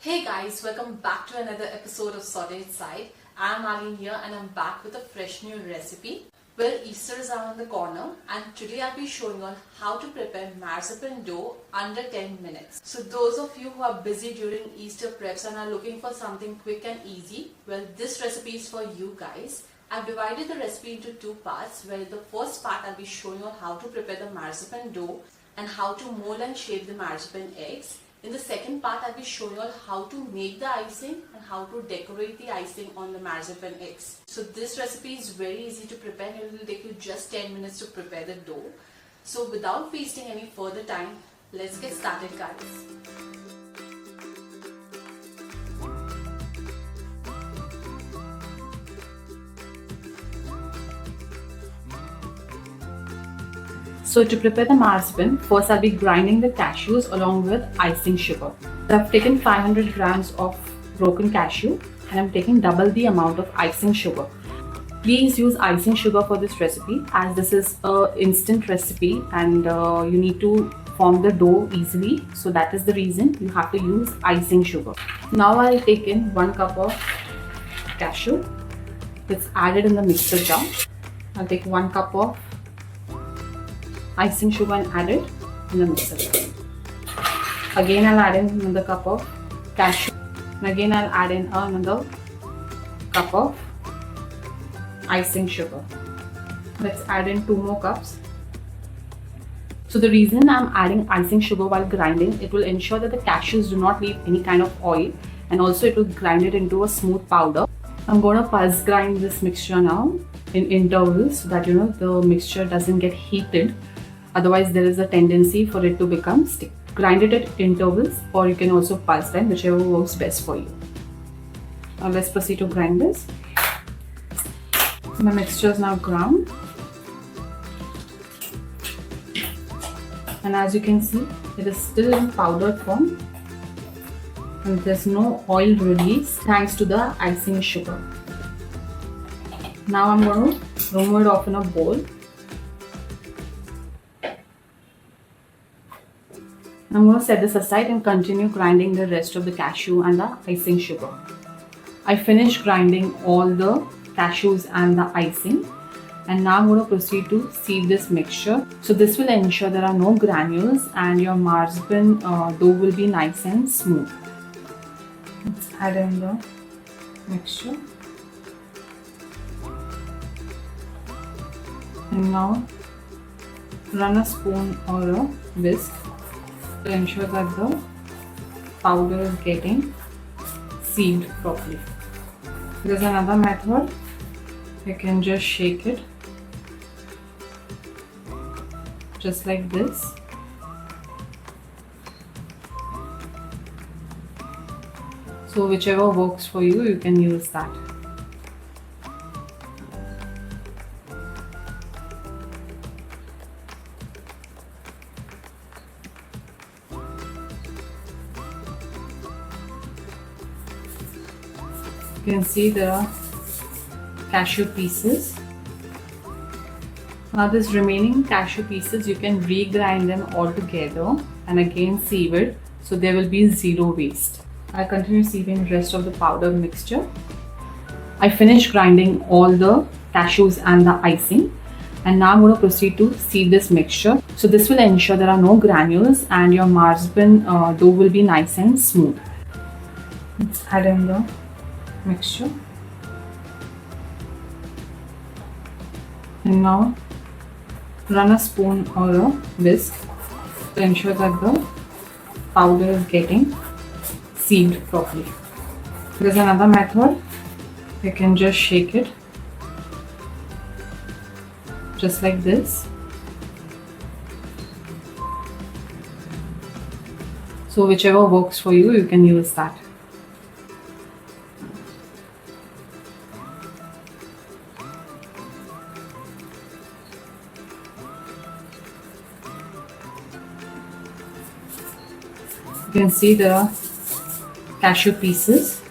Hey guys, welcome back to another episode of Sorted Side. I'm Aline here and I'm back with a fresh new recipe. Well, Easter is around the corner and today I'll be showing you how to prepare marzipan dough under 10 minutes. So those of you who are busy during Easter preps and are looking for something quick and easy, well, this recipe is for you guys. I've divided the recipe into two parts, where the first part I'll be showing you how to prepare the marzipan dough and how to mold and shape the marzipan eggs. In the second part, I'll be showing you how to make the icing and how to decorate the icing on the marzipan eggs. So this recipe is very easy to prepare and it will take you just 10 minutes to prepare the dough. So without wasting any further time, let's get started, guys. So to prepare the marzipan, first I'll be grinding the cashews along with icing sugar. I've taken 500 grams of broken cashew and I'm taking double the amount of icing sugar. Please use icing sugar for this recipe, as this is an instant recipe and you need to form the dough easily. So that is the reason you have to use icing sugar. Now I'll take in 1 cup of cashew. It's added in the mixer jar. I'll take 1 cup of icing sugar and add it in the mixer. Again I'll add in another cup of cashew and again I'll add in another cup of icing sugar. Let's add in 2 more cups. So the reason I'm adding icing sugar while grinding, it will ensure that the cashews do not leave any kind of oil, and also it will grind it into a smooth powder. I'm going to pulse grind this mixture now in intervals so that the mixture doesn't get heated. Otherwise, there is a tendency for it to become stick. Grind it at intervals, or you can also pulse them, whichever works best for you. Now let's proceed to grind this. My mixture is now ground. And as you can see, it is still in powdered form. And there's no oil release thanks to the icing sugar. Now I'm going to remove it off in a bowl. I'm going to set this aside and continue grinding the rest of the cashew and the icing sugar. I finished grinding all the cashews and the icing, and now I'm going to proceed to sieve this mixture. So this will ensure there are no granules and your marzipan dough will be nice and smooth. Let's add in the mixture. And now run a spoon or a whisk to ensure that the powder is getting sieved properly. There's another method. You can just shake it just like this. So whichever works for you, you can use that. You can see there are cashew pieces. Now this remaining cashew pieces, you can regrind them all together and again sieve it, so there will be zero waste. I'll continue sieving the rest of the powder mixture. I finished grinding all the cashews and the icing, and now I'm going to proceed to sieve this mixture. So this will ensure there are no granules and your marzipan dough will be nice and smooth. Let's add in the mixture. And now run a spoon or a whisk to ensure that the powder is getting sieved properly. There's another method. You can just shake it just like this. So whichever works for you, you can use that. You can see there are cashew pieces.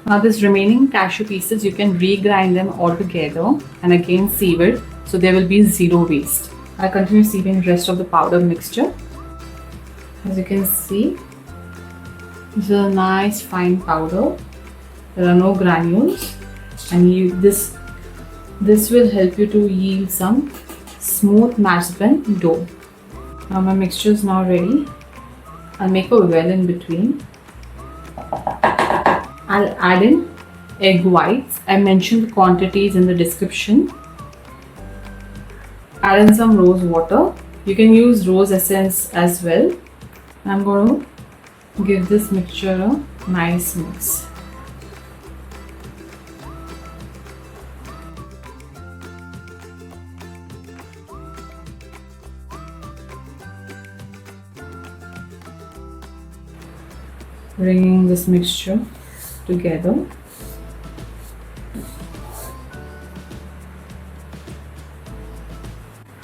Now this remaining cashew pieces, you can regrind them all together and again sieve it, so there will be zero waste. I continue sieving the rest of the powder mixture. As you can see, This is a nice fine powder. There are no granules, and this will help you to yield some smooth marzipan dough. Now my mixture is now ready. I'll make a well in between. I'll add in egg whites. I mentioned the quantities in the description. Add in some rose water. You can use rose essence as well. I'm going to give this mixture a nice mix. Bringing this mixture together.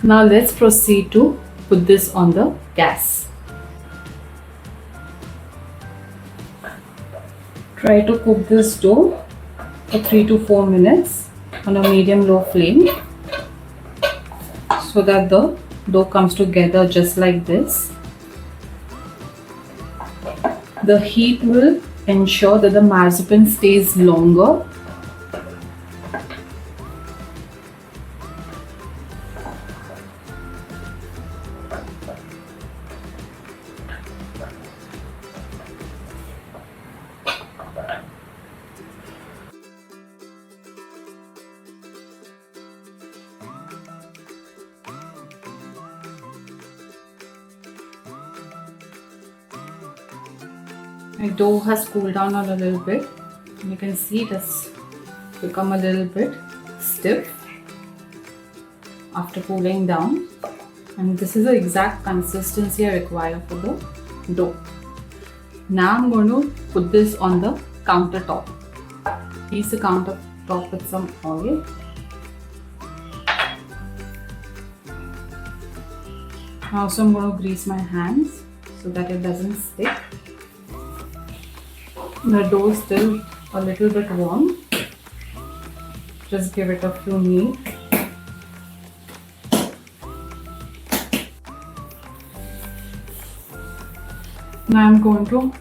Now let's proceed to put this on the gas. Try to cook this dough for 3 to 4 minutes on a medium-low flame so that the dough comes together just like this. The heat will ensure that the marzipan stays longer. My dough has cooled down a little bit. You can see it has become a little bit stiff after cooling down, and this is the exact consistency I require for the dough. Now I'm going to put this on the countertop. Grease the countertop with some oil. Also I'm going to grease my hands so that it doesn't stick. The dough is still a little bit warm. Just give it a few minutes. Now I'm going to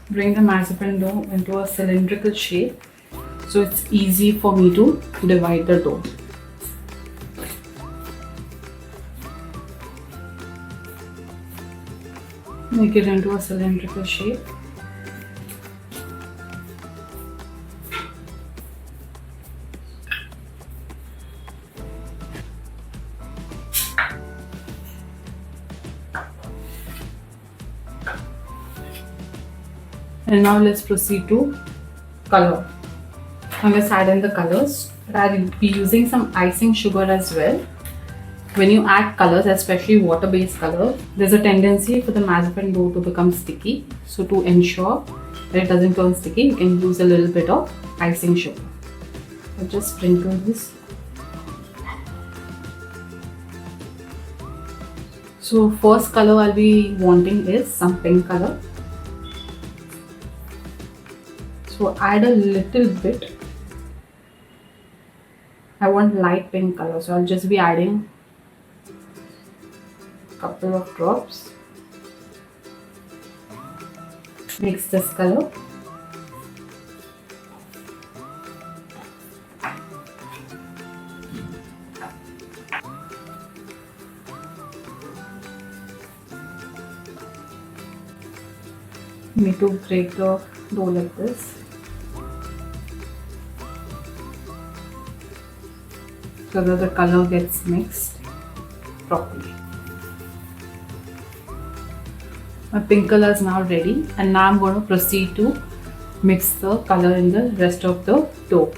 bring the marzipan dough into a cylindrical shape so it's easy for me to divide the dough. Make it into a cylindrical shape. And now let's proceed to color. Now let's add in the colors. I'll be using some icing sugar as well. When you add colors, especially water-based colors, there's a tendency for the marzipan dough to become sticky. So to ensure that it doesn't turn sticky, you can use a little bit of icing sugar. I'll just sprinkle this. So first color I'll be wanting is some pink color. So add a little bit. I want light pink color, so I'll just be adding a couple of drops. Mix this color. You need to break the dough like this, so that the color gets mixed properly. My pink color is now ready, and now I'm going to proceed to mix the color in the rest of the dough.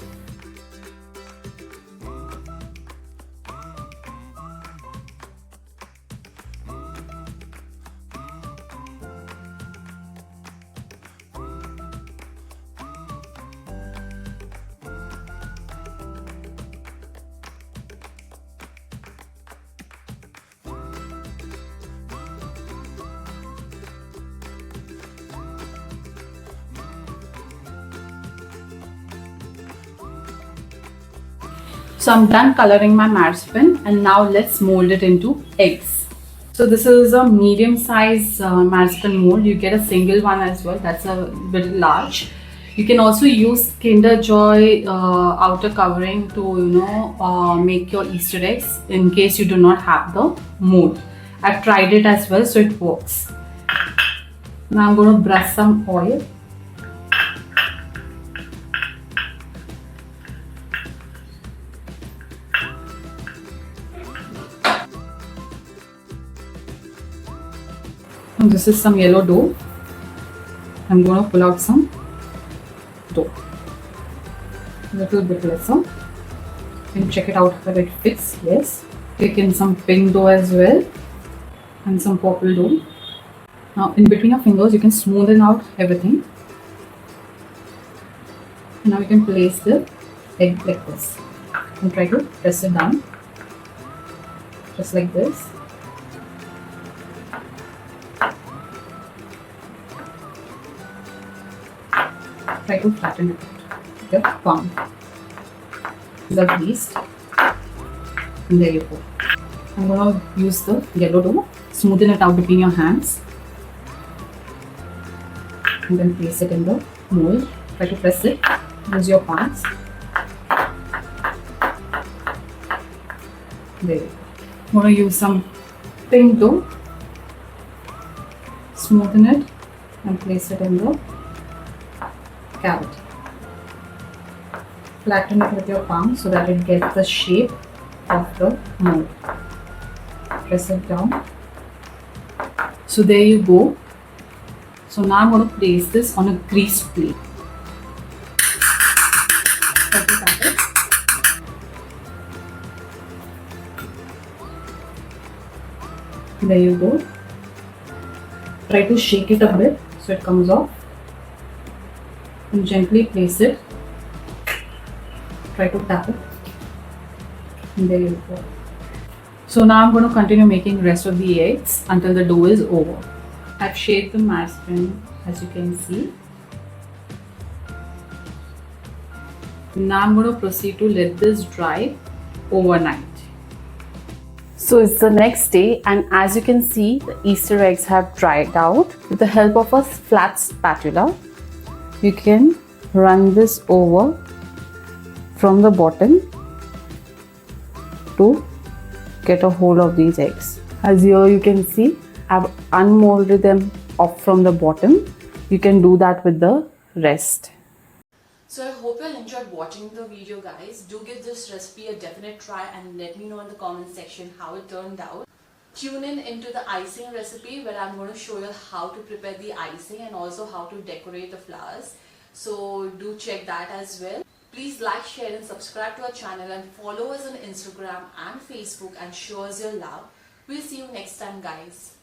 So I'm done coloring my marzipan, and now let's mold it into eggs. So this is a medium size marzipan mold. You get a single one as well. That's a bit large. You can also use Kinder Joy outer covering to make your Easter eggs in case you do not have the mold. I've tried it as well, so it works. Now I'm going to brush some oil. And this is some yellow dough. I'm going to pull out some dough. A little bit lesser. You can check it out whether it fits. Yes. Take in some pink dough as well. And some purple dough. Now in between your fingers you can smoothen out everything. Now you can place the egg like this. And try to press it down. Just like this. Try to flatten it with your palm. The least. And there you go. I'm going to use the yellow dough. Smoothen it out between your hands. And then place it in the mold. Try to press it. Use your palms. There you go. I'm going to use some pink dough. Smoothen it and place it in the cavity. Flatten it with your palm so that it gets the shape of the mold. Press it down. So there you go. So now I'm going to place this on a greased plate. There you go. Try to shake it a bit so it comes off. And gently place it. Try to tap it. And there you go. So now I'm going to continue making rest of the eggs until the dough is over. I've shaped the marzipan as you can see. Now I'm going to proceed to let this dry overnight. So it's the next day and as you can see the Easter eggs have dried out. With the help of a flat spatula, you can run this over from the bottom to get a hold of these eggs. As here you can see, I've unmolded them off from the bottom. You can do that with the rest. So I hope you all enjoyed watching the video, guys. Do give this recipe a definite try and let me know in the comment section how it turned out. Tune in into the icing recipe where I'm going to show you how to prepare the icing and also how to decorate the flowers. So do check that as well. Please like, share and subscribe to our channel and follow us on Instagram and Facebook and show us your love. We'll see you next time, guys.